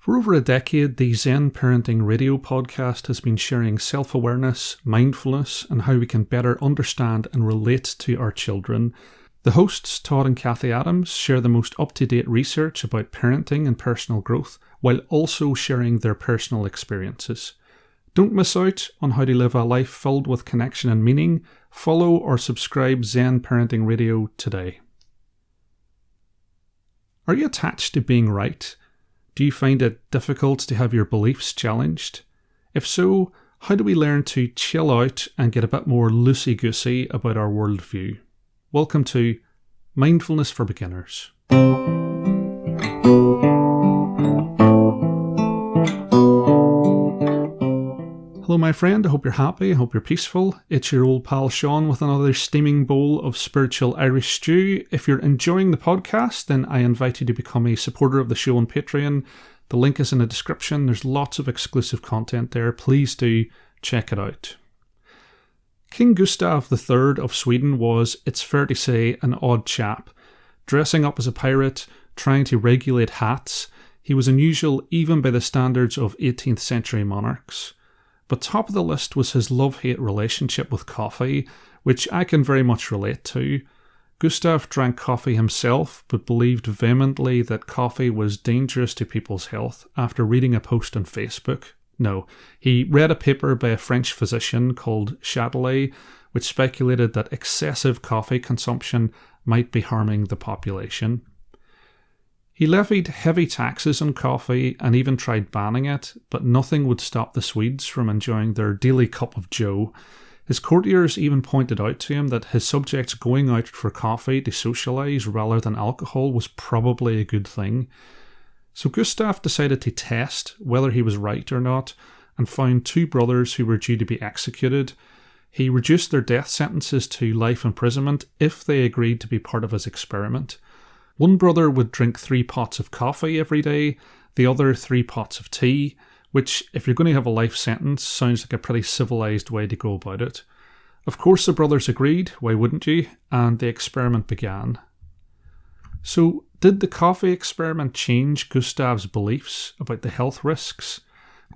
For over a decade, the Zen Parenting Radio podcast has been sharing self-awareness, mindfulness, and how we can better understand and relate to our children. The hosts, Todd and Kathy Adams, share the most up-to-date research about parenting and personal growth, while also sharing their personal experiences. Don't miss out on how to live a life filled with connection and meaning. Follow or subscribe Zen Parenting Radio today. Are you attached to being right? Do you find it difficult to have your beliefs challenged? If so, how do we learn to chill out and get a bit more loosey-goosey about our worldview? Welcome to Mindfulness for Beginners. Hello my friend, I hope you're happy, I hope you're peaceful. It's your old pal Sean with another steaming bowl of spiritual Irish stew. If you're enjoying the podcast, then I invite you to become a supporter of the show on Patreon. The link is in the description. There's lots of exclusive content there. Please do check it out. King Gustav III of Sweden was, it's fair to say, an odd chap. Dressing up as a pirate, trying to regulate hats, he was unusual even by the standards of 18th century monarchs. But top of the list was his love-hate relationship with coffee, which I can very much relate to. Gustav drank coffee himself, but believed vehemently that coffee was dangerous to people's health after reading a post on Facebook. No, he read a paper by a French physician called Châtelet, which speculated that excessive coffee consumption might be harming the population. He levied heavy taxes on coffee and even tried banning it, but nothing would stop the Swedes from enjoying their daily cup of joe. His courtiers even pointed out to him that his subjects going out for coffee to socialise rather than alcohol was probably a good thing. So Gustav decided to test whether he was right or not, and found two brothers who were due to be executed. He reduced their death sentences to life imprisonment if they agreed to be part of his experiment. One brother would drink 3 pots of coffee every day, the other 3 pots of tea, which, if you're going to have a life sentence, sounds like a pretty civilised way to go about it. Of course the brothers agreed, why wouldn't you? And the experiment began. So, did the coffee experiment change Gustav's beliefs about the health risks?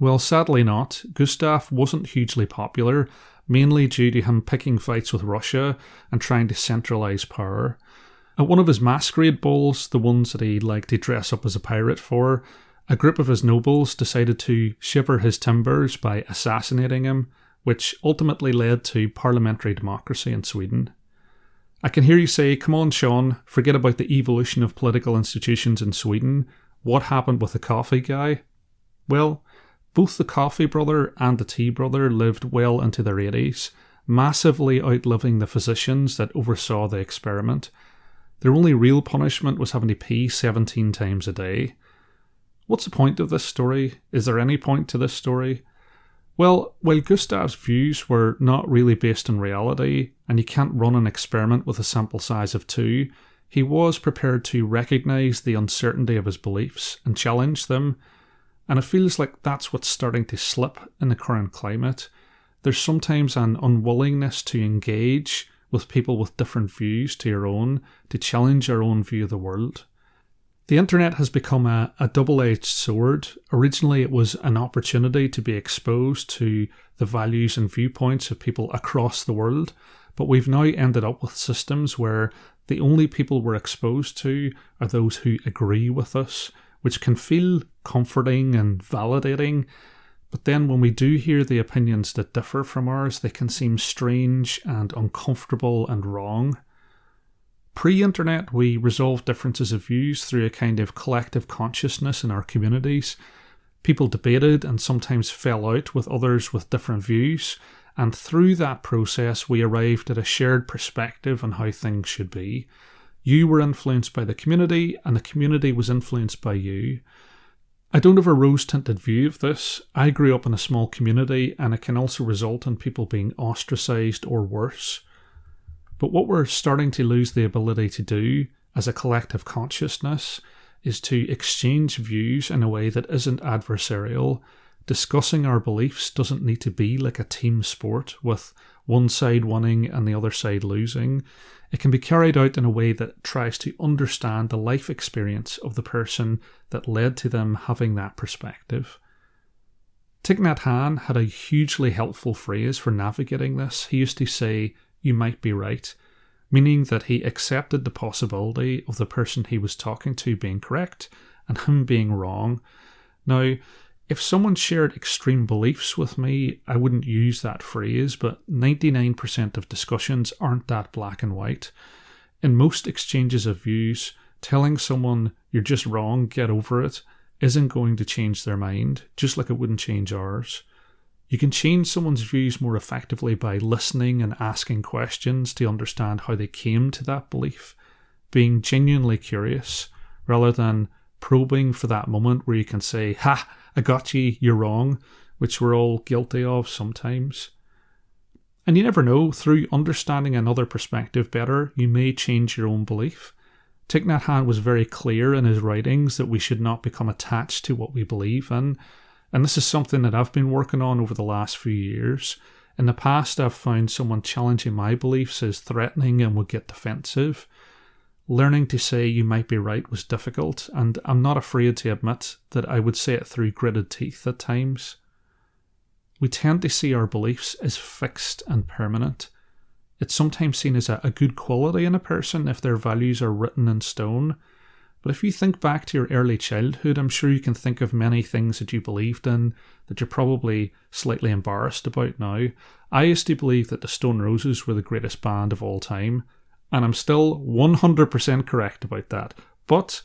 Well, sadly not. Gustav wasn't hugely popular, mainly due to him picking fights with Russia and trying to centralise power. At one of his masquerade balls, the ones that he liked to dress up as a pirate for, a group of his nobles decided to shiver his timbers by assassinating him, which ultimately led to parliamentary democracy in Sweden. I can hear you say, come on Sean, forget about the evolution of political institutions in Sweden. What happened with the coffee guy? Well, both the coffee brother and the tea brother lived well into their 80s, massively outliving the physicians that oversaw the experiment. Their only real punishment was having to pee 17 times a day. What's the point of this story? Is there any point to this story? Well, while Gustav's views were not really based on reality, and you can't run an experiment with a sample size of 2, he was prepared to recognise the uncertainty of his beliefs and challenge them, and it feels like that's what's starting to slip in the current climate. There's sometimes an unwillingness to engage with people with different views to your own, to challenge our own view of the world. The internet has become a double-edged sword. Originally it was an opportunity to be exposed to the values and viewpoints of people across the world, but we've now ended up with systems where the only people we're exposed to are those who agree with us, which can feel comforting and validating. But then when we do hear the opinions that differ from ours, they can seem strange and uncomfortable and wrong. Pre-internet, we resolved differences of views through a kind of collective consciousness in our communities. People debated and sometimes fell out with others with different views, and through that process we arrived at a shared perspective on how things should be. You were influenced by the community, and the community was influenced by you. I don't have a rose-tinted view of this. I grew up in a small community, and it can also result in people being ostracised or worse. But what we're starting to lose the ability to do as a collective consciousness is to exchange views in a way that isn't adversarial, Discussing our beliefs doesn't need to be like a team sport with one side winning and the other side losing. It can be carried out in a way that tries to understand the life experience of the person that led to them having that perspective. Thich Nhat Hanh had a hugely helpful phrase for navigating this. He used to say, "You might be right," meaning that he accepted the possibility of the person he was talking to being correct and him being wrong. Now, if someone shared extreme beliefs with me, I wouldn't use that phrase, but 99% of discussions aren't that black and white. In most exchanges of views, telling someone you're just wrong, get over it, isn't going to change their mind, just like it wouldn't change ours. You can change someone's views more effectively by listening and asking questions to understand how they came to that belief, being genuinely curious, rather than probing for that moment where you can say, "Ha, I got you, you're wrong," which we're all guilty of sometimes. And you never know, through understanding another perspective better, you may change your own belief. Thich Nhat Hanh was very clear in his writings that we should not become attached to what we believe in. And this is something that I've been working on over the last few years. In the past, I've found someone challenging my beliefs as threatening and would get defensive. Learning to say "you might be right" was difficult, and I'm not afraid to admit that I would say it through gritted teeth at times. We tend to see our beliefs as fixed and permanent. It's sometimes seen as a good quality in a person if their values are written in stone. But if you think back to your early childhood, I'm sure you can think of many things that you believed in that you're probably slightly embarrassed about now. I used to believe that the Stone Roses were the greatest band of all time, and I'm still 100% correct about that. But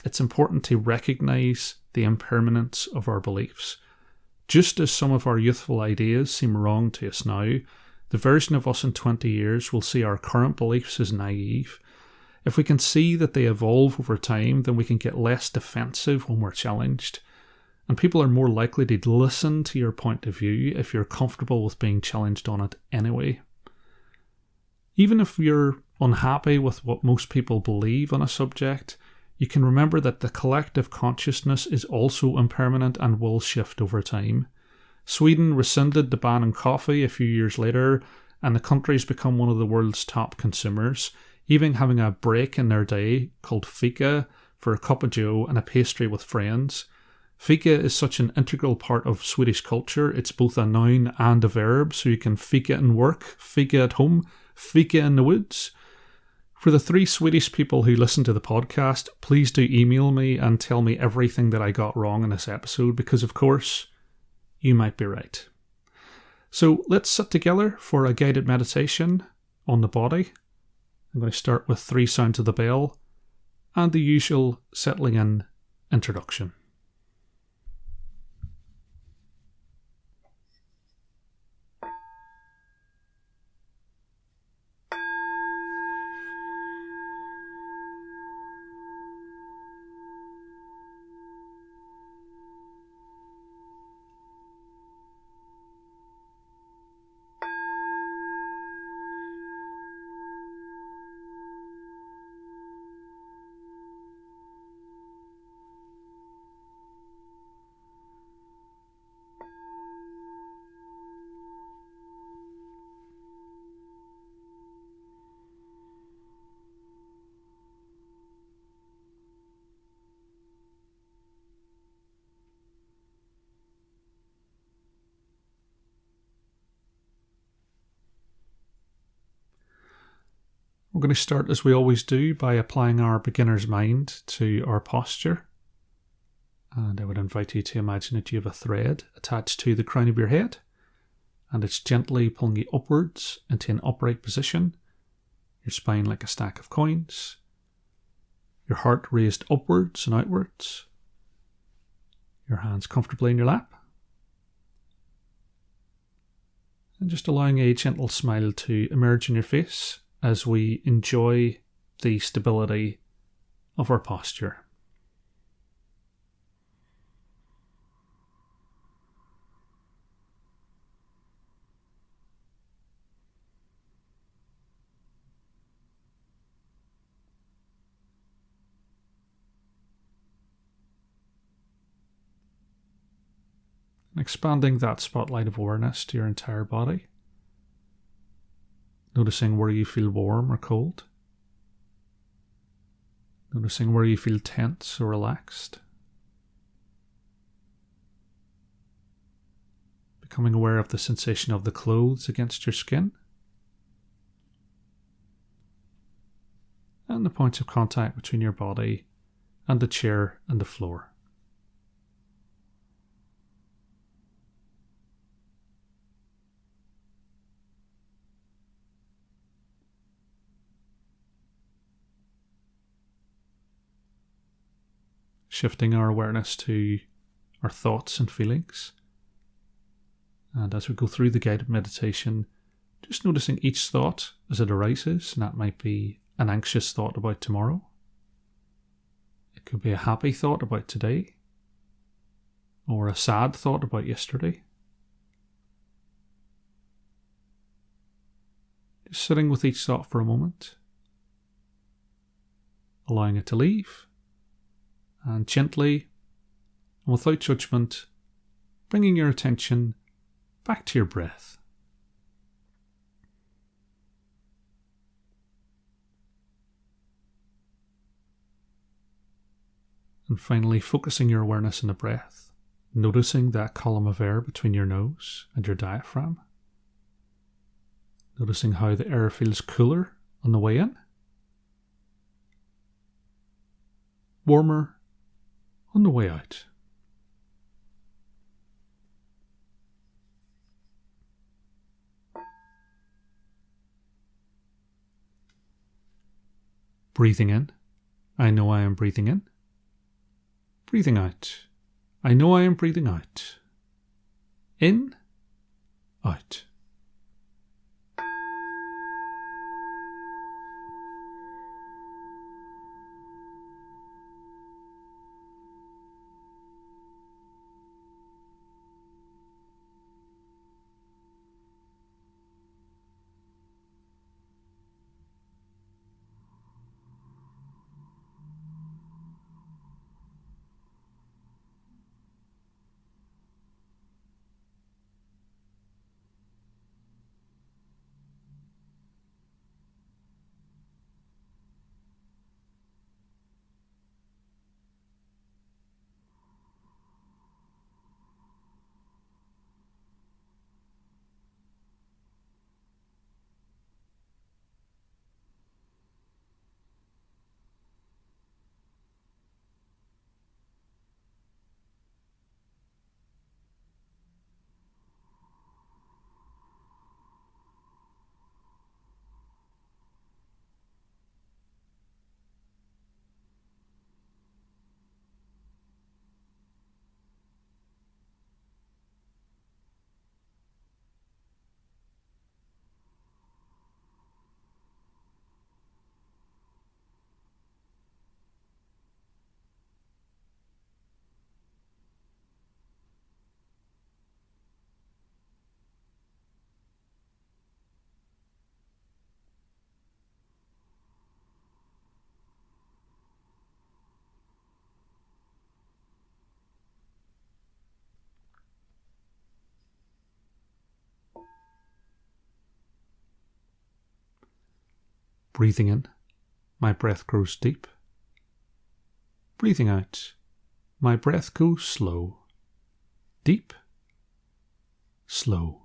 it's important to recognise the impermanence of our beliefs. Just as some of our youthful ideas seem wrong to us now, the version of us in 20 years will see our current beliefs as naive. If we can see that they evolve over time, then we can get less defensive when we're challenged. And people are more likely to listen to your point of view if you're comfortable with being challenged on it anyway. Even if you're unhappy with what most people believe on a subject, you can remember that the collective consciousness is also impermanent and will shift over time. Sweden rescinded the ban on coffee a few years later, and the country's become one of the world's top consumers, even having a break in their day called fika for a cup of joe and a pastry with friends. Fika is such an integral part of Swedish culture. It's both a noun and a verb, so you can fika in work, fika at home, fika in the woods. For the 3 Swedish people who listen to the podcast, please do email me and tell me everything that I got wrong in this episode, because of course, you might be right. So let's sit together for a guided meditation on the body. I'm going to start with 3 sounds of the bell and the usual settling in introduction. We're going to start, as we always do, by applying our beginner's mind to our posture. And I would invite you to imagine that you have a thread attached to the crown of your head, and it's gently pulling you upwards into an upright position, your spine like a stack of coins, your heart raised upwards and outwards, your hands comfortably in your lap, and just allowing a gentle smile to emerge in your face as we enjoy the stability of our posture. expanding that spotlight of awareness to your entire body. Noticing where you feel warm or cold. Noticing where you feel tense or relaxed. Becoming aware of the sensation of the clothes against your skin. And the points of contact between your body and the chair and the floor. Shifting our awareness to our thoughts and feelings. And as we go through the guided meditation, just noticing each thought as it arises, and that might be an anxious thought about tomorrow. It could be a happy thought about today, or a sad thought about yesterday. Just sitting with each thought for a moment, allowing it to leave, and gently, and without judgment, bringing your attention back to your breath. And finally, focusing your awareness on the breath, noticing that column of air between your nose and your diaphragm. Noticing how the air feels cooler on the way in, warmer on the way out. Breathing in, I know I am breathing in. Breathing out, I know I am breathing out. In, out. Breathing in, my breath grows deep. Breathing out, my breath goes slow. Deep, slow.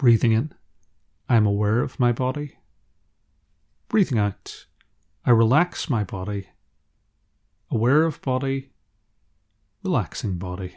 Breathing in, I am aware of my body. Breathing out, I relax my body. Aware of body, relaxing body.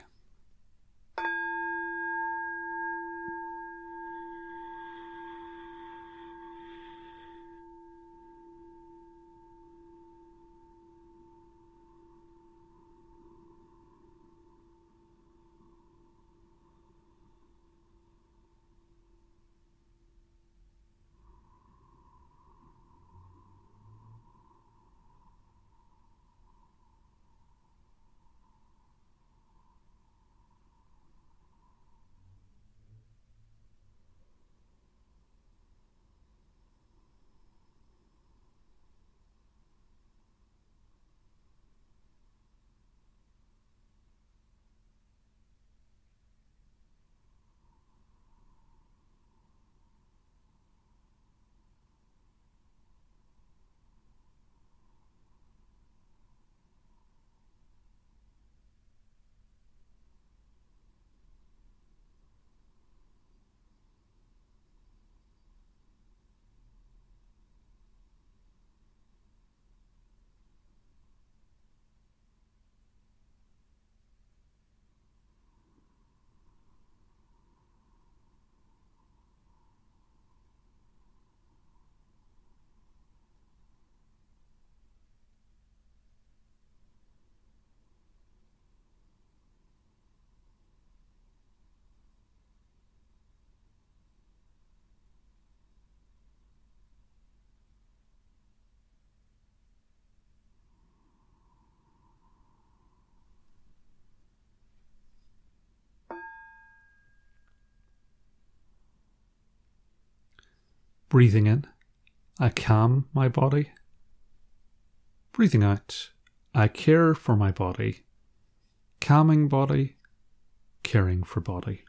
Breathing in, I calm my body. Breathing out, I care for my body. Calming body, caring for body.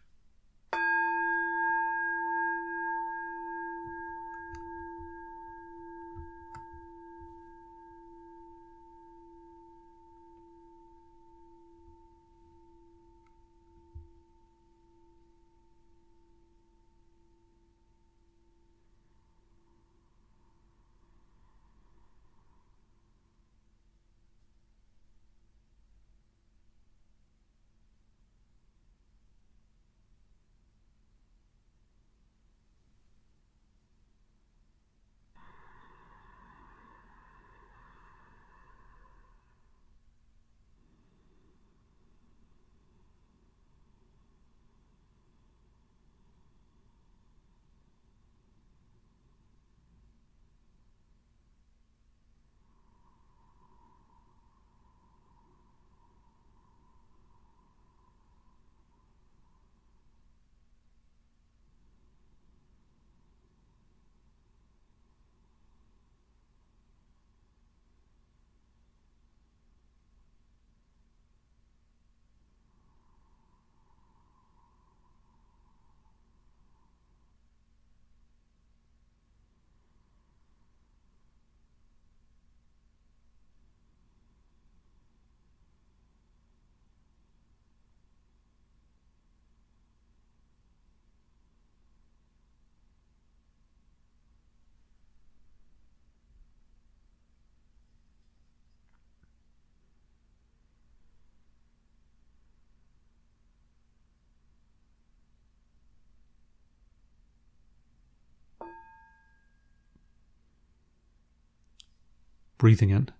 Breathing in,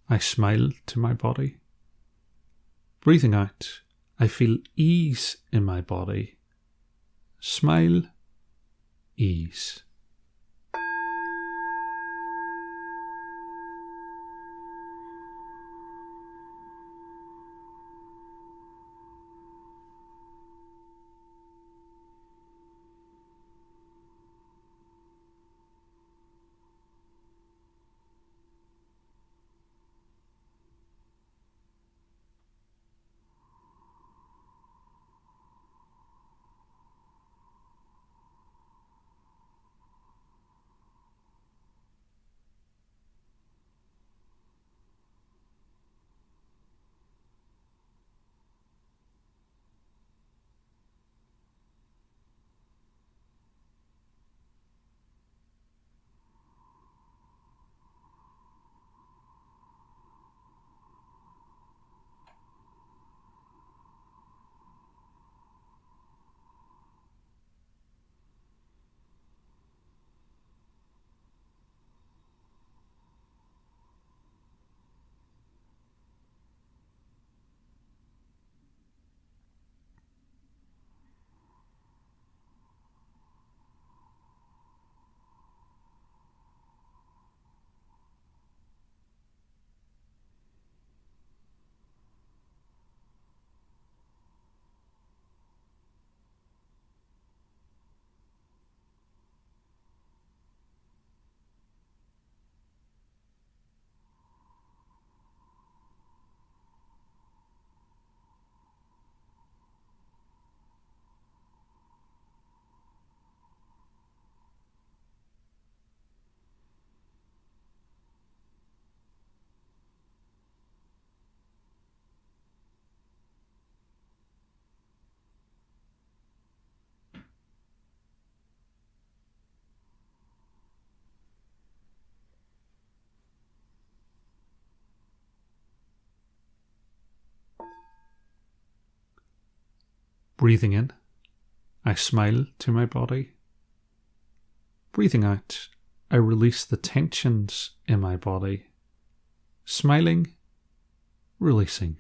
I smile to my body. Breathing out, I feel ease in my body. Smile, ease. Breathing in, I smile to my body. Breathing out, I release the tensions in my body. Smiling, releasing.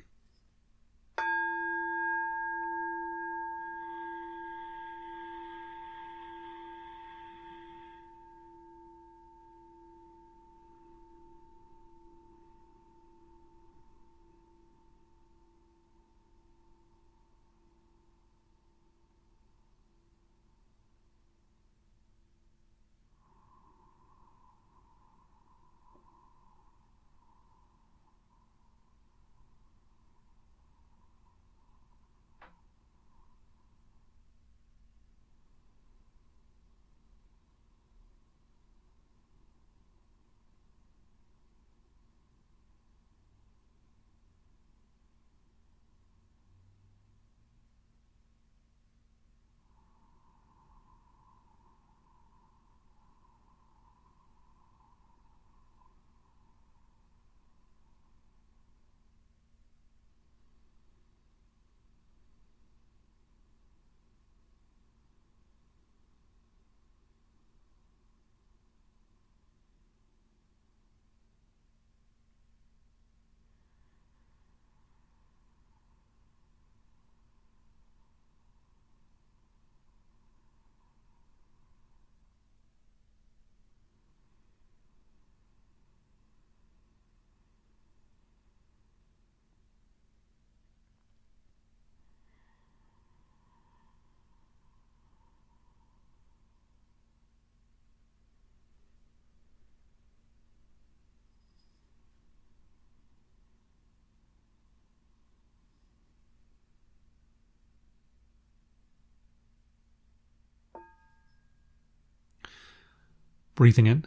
Breathing in,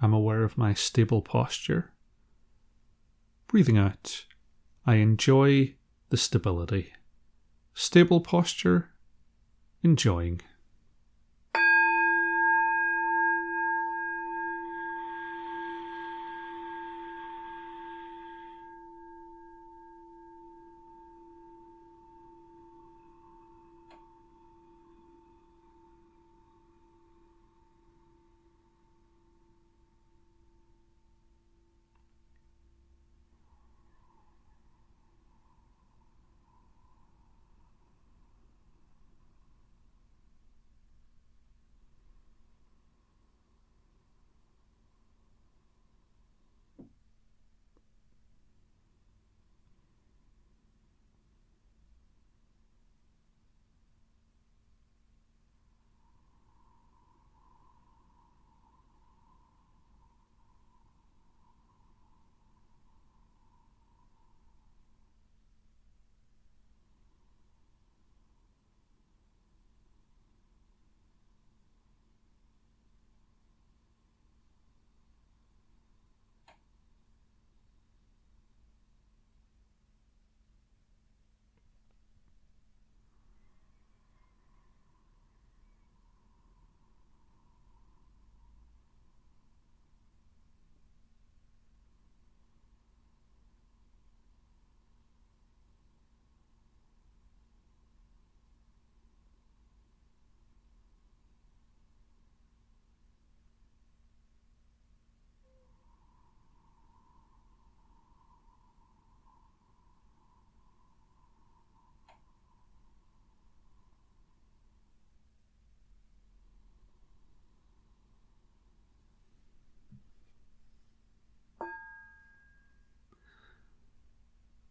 I'm aware of my stable posture. Breathing out, I enjoy the stability. Stable posture, enjoying.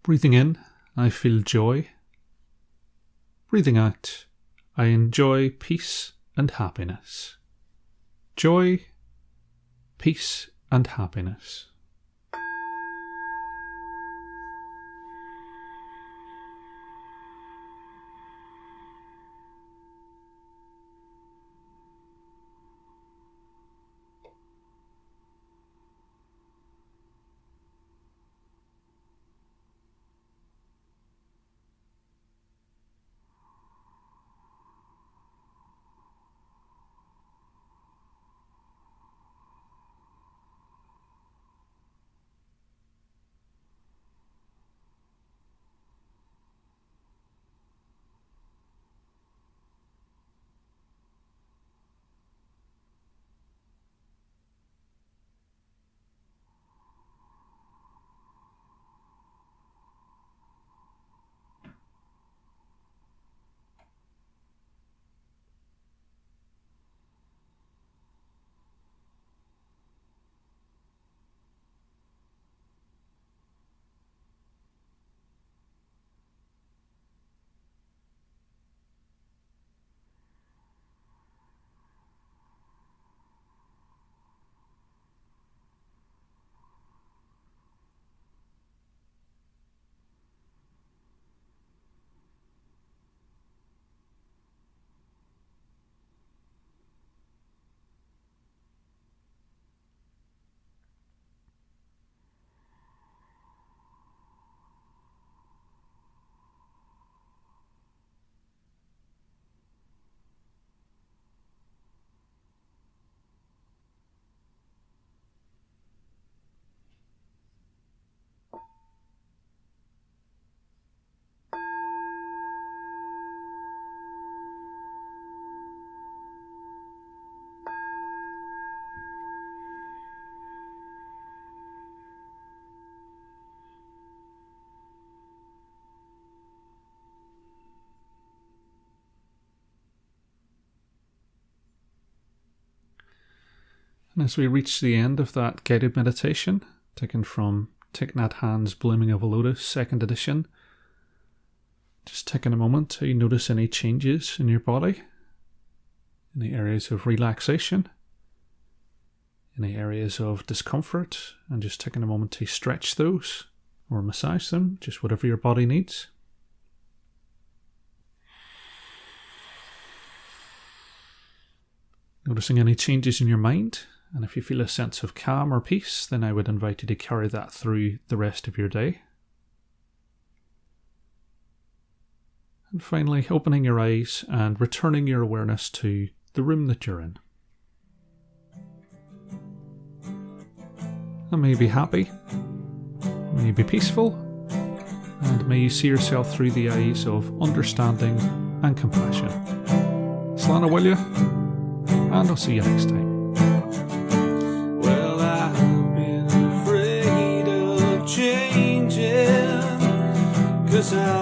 Breathing in, I feel joy. Breathing out, I enjoy peace and happiness. Joy, peace and happiness. And as we reach the end of that guided meditation, taken from Thich Nhat Hanh's Blooming of a Lotus, 2nd edition, just taking a moment to notice any changes in your body, any areas of relaxation, any areas of discomfort, and just taking a moment to stretch those or massage them, just whatever your body needs. Noticing any changes in your mind, and if you feel a sense of calm or peace, then I would invite you to carry that through the rest of your day. And finally, opening your eyes and returning your awareness to the room that you're in. And may you be happy, may you be peaceful, and may you see yourself through the eyes of understanding and compassion. Slán will you, and I'll see you next time. Well, I've been afraid of changing, 'cause I